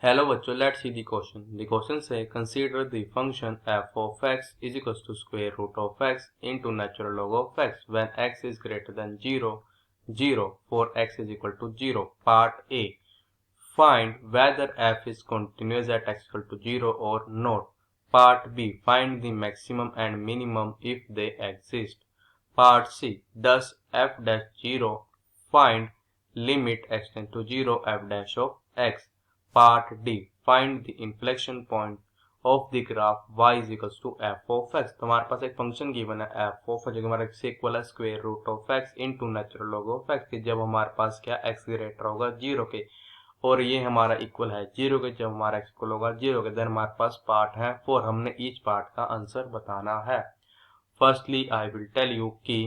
Hello बच्चों, let's see the question. The question से consider the function f of x is equals to square root of x into natural log of x when x is greater than 0, 0 for x is equal to 0. Part A. Find whether f is continuous at x equal to 0 or not. Part B. Find the maximum and minimum if they exist. Part C. Does f dash 0 find limit x tends to 0 f dash of x. Part D. Find the inflection point of the graph y is equals to f of x. तो हमारे पास एक function given है f of जो हमारा x equal है square root of x into natural log of x के जब हमारे पास क्या x ग्रेटर होगा 0 के और ये हमारा इक्वल है 0 के जब हमारा x इक्वल होगा 0 के देन हमारे पास पार्ट है 4। हमने ईच पार्ट का आंसर बताना है। Firstly I will tell you key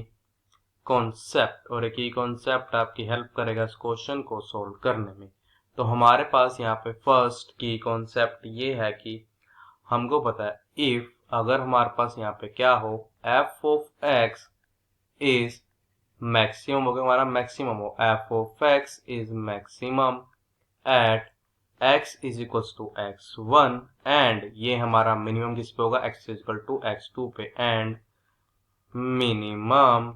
concept और एक ही कॉन्सेप्ट आपकी हेल्प करेगा इस क्वेश्चन को सोल्व करने में। तो हमारे पास यहाँ पे फर्स्ट की कॉन्सेप्ट ये है कि हमको पता है इफ अगर हमारे पास यहाँ पे क्या हो f of x is maximum हो गया हमारा मैक्सिमम हो f of x is maximum at x is equal to x1 and ये हमारा मिनिमम किस पे होगा x is equal to x2 पे and minimum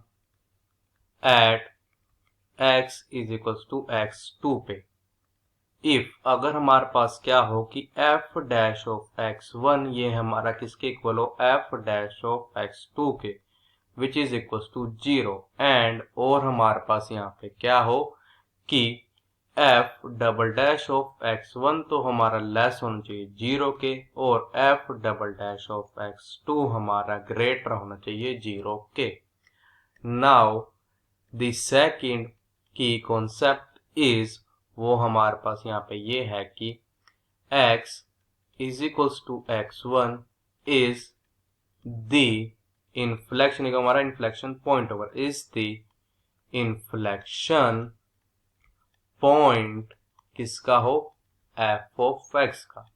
at x is equal to x2 पे। इफ अगर हमारे पास क्या हो कि f डैश ऑफ x1 ये हमारा किसके इक्वल हो f डैश ऑफ x2 के which is equal to 0 and और हमारे पास यहाँ पे क्या हो कि f double dash of x1 तो हमारा लेस होना चाहिए 0 के और f double dash of x2 हमारा ग्रेटर होना चाहिए 0 के। Now the second key concept is वो हमारे पास यहाँ पे ये है कि x is equals to x1 is the inflection हमारा इन्फ्लेक्शन पॉइंट होगा इज द इन्फ्लेक्शन पॉइंट किसका हो f ऑफ x का।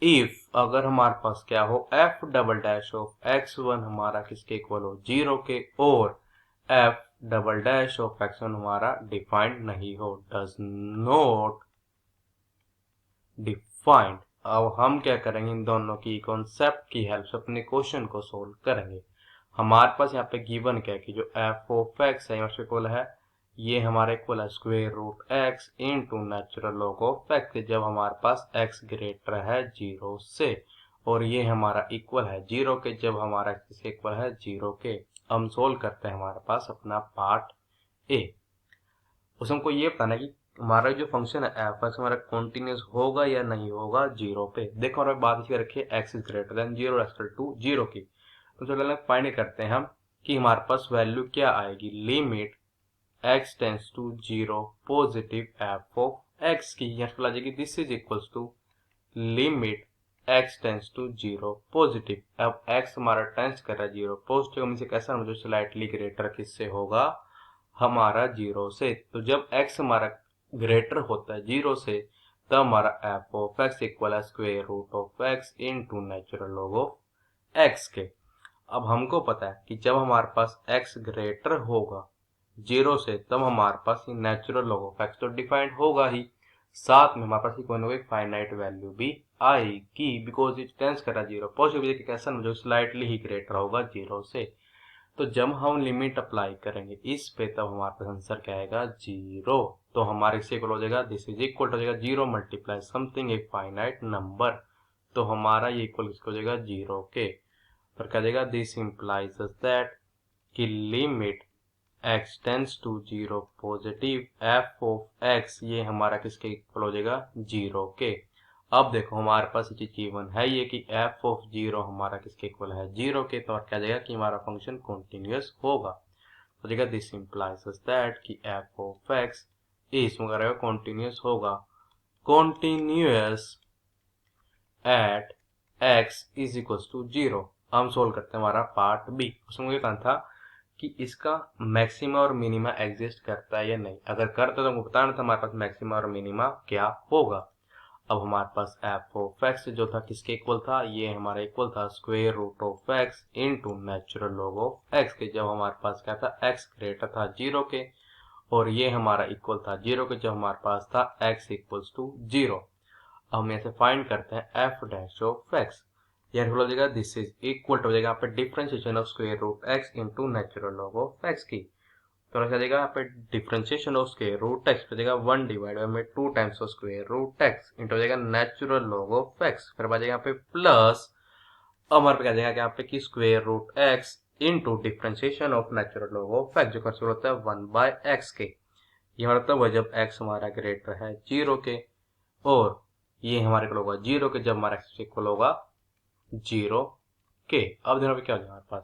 इफ अगर हमारे पास क्या हो f double dash of x1 हमारा किसके इक्वल हो 0 के और f double dash of x1 हमारा डिफाइंड नहीं हो डज नॉट डिफाइंड। अब हम क्या करेंगे इन दोनों की कॉन्सेप्ट की हेल्प से अपने क्वेश्चन को सोल्व करेंगे। हमारे पास यहाँ पे गिवन क्या है कि जो f ऑफ x है इक्वल है ये हमारा इक्वल है square root x into natural log of x जब हमारे पास x ग्रेटर है 0 से और ये हमारा इक्वल है 0 के जब हमारा x इक्वल है 0 के। हम सोल्व करते हैं हमारे पास अपना पार्ट ए। उसमें हमको ये बताना है कि हमारा जो फंक्शन है एफ एक्स हमारा कॉन्टिन्यूस होगा या नहीं होगा 0 पे। देखो हमारे बात इसी रखिए x is greater than 0 x to 0 की। तो चलो फाइंड करते हैं हम कि हमारे पास वैल्यू क्या आएगी limit x tends to 0 positive f of x की यहाँ आ जाएगी this is equals to limit x tends to 0 positive. अब x हमारा टेंस कर रहा है 0 पॉजिटिव में से कैसा मुझे स्लाइटली ग्रेटर किससे होगा हमारा 0 से। तो जब x हमारा ग्रेटर होता है 0 से तब हमारा f ऑफ x इक्वल है square root of x into natural log of x के। अब हमको पता है कि जब हमारे पास x ग्रेटर होगा 0 से तब हमारे पास ये नेचुरल लॉग ऑफ x तो डिफाइंड होगा ही, साथ में हमारे पास कोई ना कोई फाइनाइट वैल्यू भी आएगी बिकॉज इट टेंस कर रहा है 0 पॉजिटिव कैसा जो स्लाइटली ही ग्रेटर होगा 0 से। तो जब हम लिमिट अप्लाई करेंगे इस पे तब हमारे पास आंसर क्या आएगा 0। तो हमारे से इक्वल हो जाएगा दिस इज इक्वल हो जाएगा 0 मल्टीप्लाई समथिंग एक फाइनाइट नंबर। तो हमारा ये इक्वल किसको हो जाएगा 0 के। और क्या जाएगा दिस इंप्लाइज दैट कि limit x tends to 0 positive f of x ये हमारा किसके इक्वल हो जाएगा 0 के। अब देखो हमारे पास ये चीज गिवन है ये कि f ऑफ 0 हमारा किसके इक्वल है 0 के। तो क्या जाएगा कि हमारा फंक्शन कॉन्टिन्यूअस होगा। तो जाएगा दिस इंप्लाइज दैट कि f ऑफ x इसमें क्या रहेगा कॉन्टिन्यूअस होगा continuous at x is equal to 0। हम सोल्व करते हैं हमारा पार्ट बी। उसमें ये कहा था कि इसका मैक्सिमा और मिनिमा एग्जिस्ट करता है या नहीं। अगर करता तो हमको बताना था हमारे पास मैक्सिमा और मिनिमा क्या होगा। अब हमारे पास f ऑफ x जो था किसके इक्वल था ये हमारा इक्वल था square root of x into natural log of x के जब हमारे पास क्या था x ग्रेटर था 0 के और ये हमारा इक्वल था 0 के, जब हमारे पास था x इक्वल्स टू 0। अब हम ऐसे फाइंड करते हैं एफ डैश ऑफ एक्स। यार हो जाएगा दिस इज इक्वल टू हो जाएगा यहाँ पे differentiation of square root x into natural log of x की। तो हो जाएगा यहाँ पे differentiation of square root x हो जाएगा 1 divide by 2 times of square root x into हो जाएगा नेचुरल लॉग ऑफ एक्स, फिर आ जाएगा यहाँ पे प्लस, अब हमारे पे क्या जाएगा यहाँ पे कि square root x into differentiation of natural log of x जो कैंसिल होता है 1 बाय एक्स के। ये हमारा तब है जब एक्स हमारा ग्रेटर है 0 के, और ये हमारे को होगा 0 के जब हमारा एक्स इक्वल होगा 0 के। अब देखो क्या हो जाएगा हमारे पास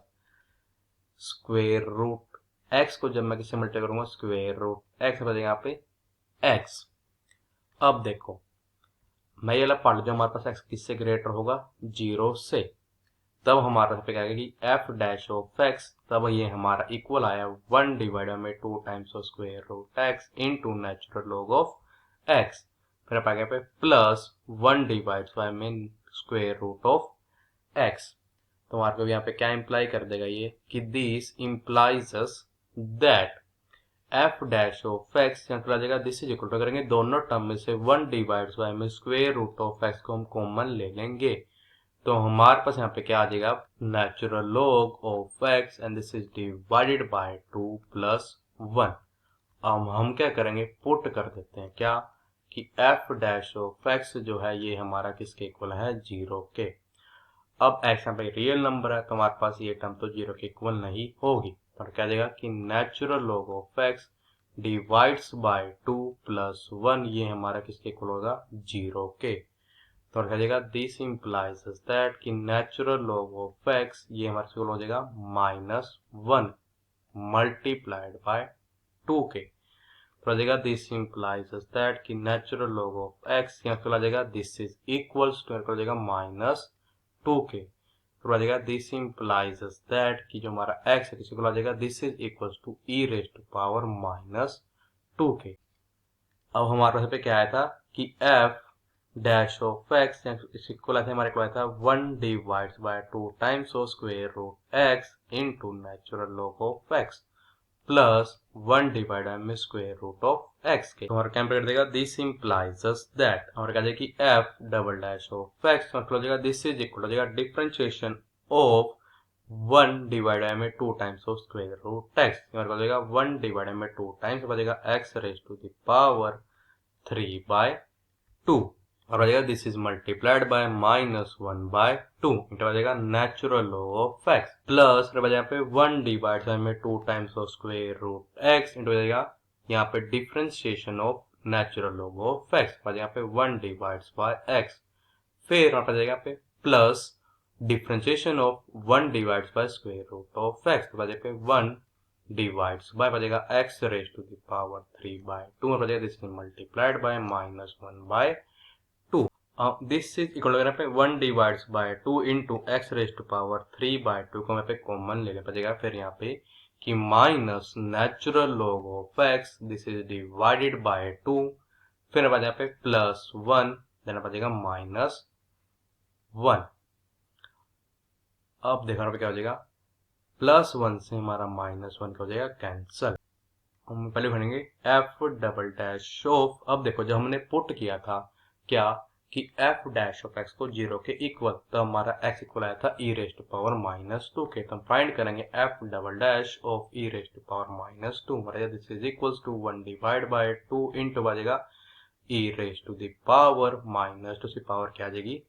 स्क्वायर रूट एक्स को जब मैं किससे मल्टीप्लाई करूंगा स्क्वायर रूट एक्स बचेगा यहाँ पे एक्स। अब देखो मैं ये वाला पार्ट जो हमारे पास एक्स किससे ग्रेटर होगा 0 से, तब हमारे पास क्या आएगा कि एफ डैश ऑफ एक्स, तब ये हमारा इक्वल आया 1 divide by 2 times of square root x into natural log of x, फिर आप आ गया पे प्लस 1 डिवाइड बाय में स्क्वायर रूट ऑफ एक्स। तो हमारे को यहाँ पे क्या इंप्लाई कर देगा ये कि this implies us that F dash of x यहाँ जाएगा दिस इज इक्वल टू करेंगे दोनों टर्म में से 1 डिवाइड बाय में स्क्वायर रूट ऑफ एक्स को हम कॉमन ले लेंगे, तो हमारे पास यहाँ पे क्या आ जाएगा natural log of x and this is divided bye 2 plus 1। अब हम क्या करेंगे पुट कर देते हैं क्या कि एफ डैश ऑफ एक्स जो है ये हमारा किसके इक्वल है 0 के। अब एक्स यहाँ पे रियल नंबर है तो हमारे पास ये टर्म तो 0 के इक्वल नहीं होगी, तो क्या जाएगा कि natural log of x divides by 2 plus 1 ये हमारा किसके इक्वल होगा 0 के। तो क्या जाएगा दिस इंप्लाइज दैट कि नेचुरल लॉग ऑफ एक्स ये हमारे इक्वल हो जाएगा -1 मल्टीप्लाइड बाय 2 के। तो आ जाएगा दिस इंप्लाइज दैट कि नेचुरल लॉग ऑफ एक्स यहाँ आ जाएगा दिस इज इक्वल्स टू हो जाएगा -2 के। तो आ जाएगा दिस इंप्लाइज दैट कि जो हमारा x है किसी को आ जाएगा this is equals to e raise to power -2 के। अब हमारे पास पे क्या आया था कि f dash of x equal आया था हमारे को आया था 1 divides by 2 times of square root x into natural log of x plus 1 divide में स्क्वायर रूट ऑफ एक्स के। तो हमारा कैंपेट देगा दिस इंप्लाइज दैट हमारा क्या जाएगा कि F double dash of x मतलब हो जाएगा दिस इज इक्वल हो जाएगा डिफरेंशिएशन ऑफ 1 डिवाइड में 2 times of square root x, हमारा हो जाएगा 1 डिवाइड में 2 टाइम्स हो जाएगा x raise to the power 3/2 और आ जाएगा this is multiplied by -1/2 into आ जाएगा natural log of x plus यहाँ पे 1 डिवाइड में 2 times of square root x into आ जाएगा यहाँ पे differentiation of natural log of x आ जाएगा पे 1 डिवाइड्स बाय एक्स, फिर आ जाएगा पे plus differentiation of 1 divides by square root of x तो आ जाएगा पे 1 डिवाइड्स बाय आ जाएगा x raise to the power 3/2 और आ जाएगा this is multiplied by -1/2। This is equal to पे 1 divides by 2 into x raise to power 3/2 को यहाँ पे कॉमन ले पड़ेगा, फिर यहाँ पे कि minus natural log of x this is divided bye 2, फिर अब यहाँ पे प्लस 1 देना पड़ेगा -1। अब देखना पे क्या हो जाएगा प्लस 1 से हमारा -1 क्या हो जाएगा कैंसल। हम पहले भरेंगे एफ डबल डैश ऑफ, अब देखो जब हमने पुट किया था क्या कि एफ डैश ऑफ एक्स को 0 के इक्वल, तो हमारा एक्स इक्वल आया था e रेज टू पावर -2 के, तो हम फाइंड करेंगे f double dash of e raise to power -2 हमारा this is equals to 1 divide by 2 into बजेगा e raise to the power -2 से पावर क्या आ जाएगी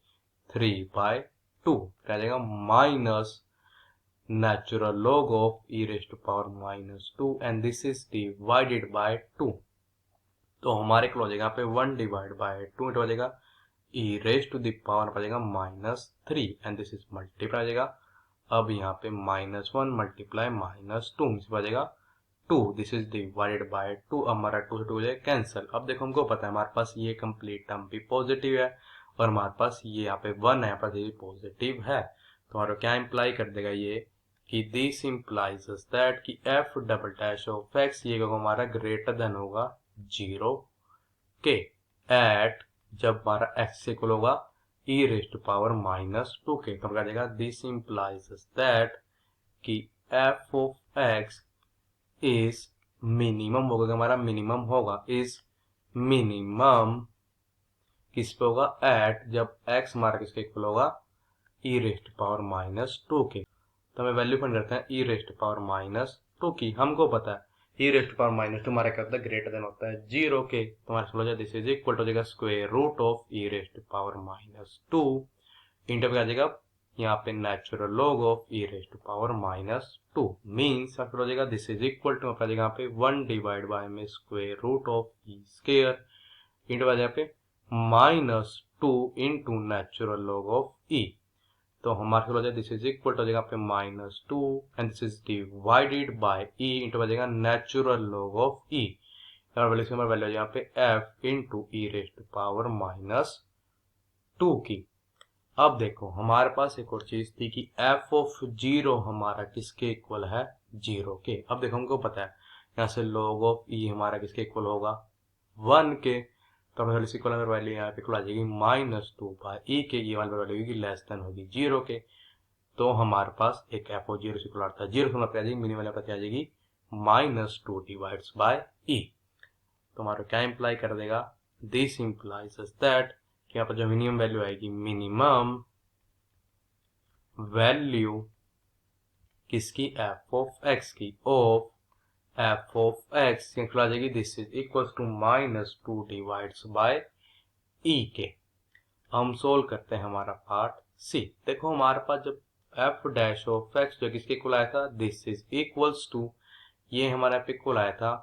3/2 क्या आ जाएगा minus natural log of e raised to power -2 and this is divided by 2, तो हमारे को हो जाएगा यहाँ पे 1 डिवाइड बाय 2 इंटू हो जाएगा e raised to the power हो जाएगा -3 एंड दिस इज मल्टीप्लाई हो जाएगा। अब यहाँ पे -1 मल्टीप्लाई -2 हो जाएगा 2 दिस इज डिवाइडेड बाय 2, हमारा 2 से 2 हो जाएगा कैंसिल। अब देखो हमको पता है हमारे पास ये कंप्लीट टर्म भी पॉजिटिव है और हमारे पास ये यहाँ पे 1 है, यहाँ पर ये पॉजिटिव है, तो हमारा क्या इंप्लाई कर देगा ये कि दिस इंप्लाइज दैट कि F double dash of x ये हमारा ग्रेटर देन होगा 0 के एट जब हमारा एक्स इक्वल होगा e रेज टू पावर -2 के, तो क्या देगा दिस इंप्लाइज दैट कि F of x is minimum होगा कि हमारा मिनिमम होगा इज मिनिमम किस पे होगा एट जब x हमारा किसके इक्वल होगा e raised power minus to के। तो हमें वैल्यू फाइंड करते हैं e raised power minus two की। हमको पता है e raised power minus to हमारा क्या होता है ग्रेटर देन होता है जीरो के। तो हमारा हो जाएगा दिस इज इक्वल टू हो जाएगा square root of e raised power minus two into पे आ जाएगा यहाँ पे natural log of e raised power minus two means फिर हो जाएगा दिस इज इक्वल टू आ जाएगा यहाँ पे 1 डिवाइड बाय में square root of e square into आ जाएगा पे minus two into natural log of e। तो हमारे हो जाएगा दिस इज इक्वल टू हो जाएगा पे minus two and this is divided by e into आ जाएगा नेचुरल लॉग ऑफ e। और वैल्यू हो जाएगा पे f into e raised power minus two की। अब देखो हमारे पास एक और चीज थी कि f ऑफ जीरो हमारा किसके इक्वल है जीरो के। अब देखो हमको पता है यहाँ से log ऑफ e हमारा किसके इक्वल होगा 1 के। तो हमें इक्वल वैल्यू यहाँ पे इक्वल आ जाएगी माइनस टू बाई ई के। ये वाली वैल्यू होगी लेस देन होगी जीरो के। तो हमारे पास एक f ऑफ जीरो इक्वल आता है जीरो से हमारे आ जाएगी मिनिमम वैल्यू आ जाएगी माइनस टू डिवाइड्स बाय ई। तो हमारा क्या इंप्लाई कर देगा दिस इंप्लाइज दैट कि यहाँ पर जो मिनिमम वैल्यू आएगी मिनिमम वैल्यू किसकी f ऑफ x की ऑफ f ऑफ x आ जाएगी this is equal to minus two divides by e के। हम सोल्व करते हैं हमारा पार्ट सी। देखो हमारे पास जब f डैश ऑफ x जो किसके इक्वल आया था दिस इज इक्वल्स टू ये हमारा पे इक्वल आया था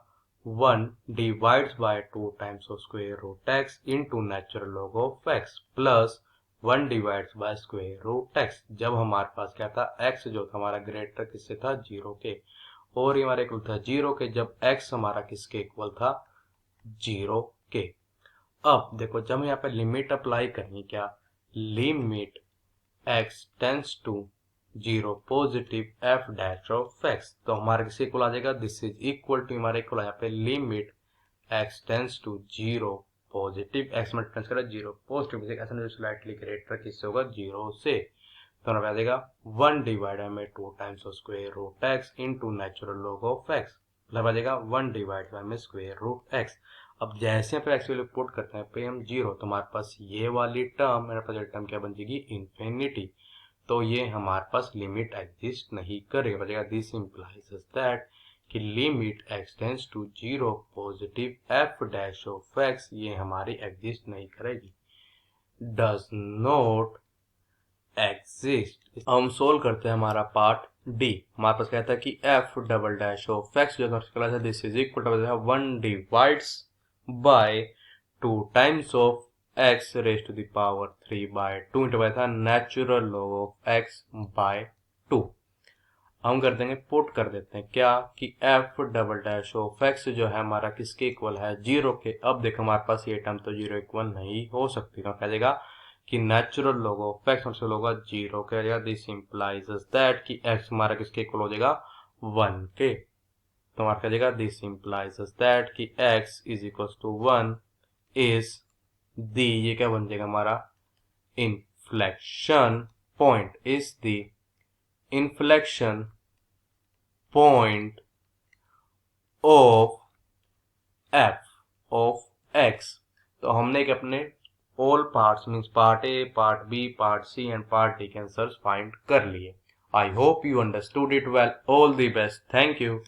1 divides by 2 times of square root x into natural log of x plus 1 divides by square root x। जब हमारे पास क्या था x जो था हमारा ग्रेटर किससे था जीरो के और ये हमारा इक्वल था जीरो के जब x हमारा किसके इक्वल था जीरो के। अब देखो जब हम यहाँ पे लिमिट अप्लाई करेंगे क्या limit x tends to zero positive f dash of x। तो हमारे किसके इक्वल आ जाएगा दिस इज इक्वल टू हमारे इक्वल यहाँ पे limit x tends to zero positive x में टेंस करा जीरो पॉजिटिव ऐसा स्लाइटली ग्रेटर किससे होगा जीरो से। तो हमें आ जाएगा 1 डिवाइड में 2 times of square root x into natural log of x मतलब आ जाएगा 1 डिवाइड में स्क्वायर रूट x। अब जैसे यहाँ पे x वैल्यू पुट करते हैं पे हम जीरो तो हमारे पास ये वाली टर्म मेरे पास टर्म क्या बन जाएगी इन्फिनिटी। तो ये हमारे पास लिमिट एग्जिस्ट नहीं करेगा बचेगा दिस इंप्लाइज दैट कि limit x tends to zero positive f dash of x ये हमारी एग्जिस्ट नहीं करेगी डज नॉट एग्जिस्ट। हम सोल्व करते हैं हमारा पार्ट डी। हमारे पास कहता है कि f double dash of x जो है this is equal to 1 divides by 2 times of x raise to the power 3 by 2 into था natural log of x by 2। हम कर देंगे पुट कर देते हैं क्या कि f double dash of x जो है हमारा किसके इक्वल है जीरो के। अब देखो हमारे पास ये टर्म तो जीरो इक्वल नहीं हो सकती तो क्या जाएगा कि नेचुरल लॉग ऑफ x हमसे होगा जीरो के जाएगा दिस इंप्लाइज दैट कि x हमारा किसके इक्वल हो जाएगा 1 के। तो हमारा क्या जाएगा दिस इंप्लाइज दैट कि x is equal to 1 is the ये क्या बन जाएगा हमारा inflection point is the inflection point of f of x। तो हमने एक अपने all parts means part A part B part C and part D के आंसर्स फाइंड कर लिए। I hope you understood it well. All the best. Thank you.